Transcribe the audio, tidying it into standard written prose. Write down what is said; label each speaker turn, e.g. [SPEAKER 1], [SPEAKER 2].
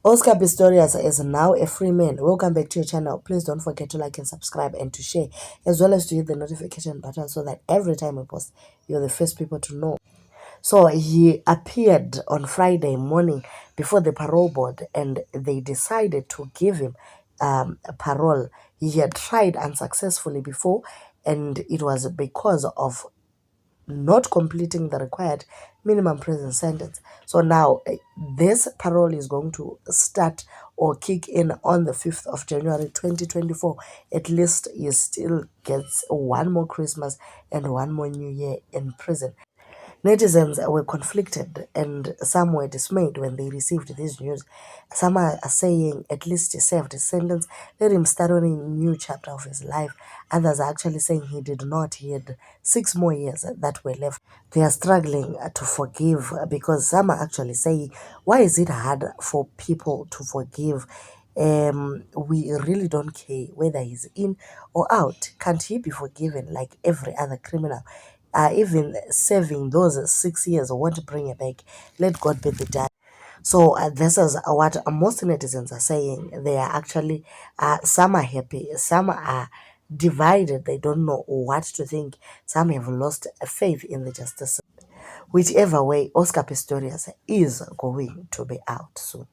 [SPEAKER 1] Oscar Pistorius is now a free man. Welcome back to your channel. Please don't forget to like and subscribe and to share, as well as to hit the notification button so that every time I post, you're the first people to know. So he appeared on Friday morning before the parole board, and they decided to give him a parole. He had tried unsuccessfully before, and it was because of not completing the required minimum prison sentence. So now this parole is going to start or kick in on the 5th of January 2024. At least he still gets one more Christmas and one more New Year in prison. Netizens were conflicted and some were dismayed when they received this news. Some are saying at least he served his sentence, let him start on a new chapter of his life. Others are actually saying he did not. He had 6 more years that were left. They are struggling to forgive because some are actually saying, why is it hard for people to forgive? We really don't care whether he's in or out. Can't he be forgiven like every other criminal? Even serving those 6 years won't bring it back. Let God be the judge. So this is what most netizens are saying. They are actually, some are happy, some are divided. They don't know what to think. Some have lost faith in the justice. Whichever way, Oscar Pistorius is going to be out soon.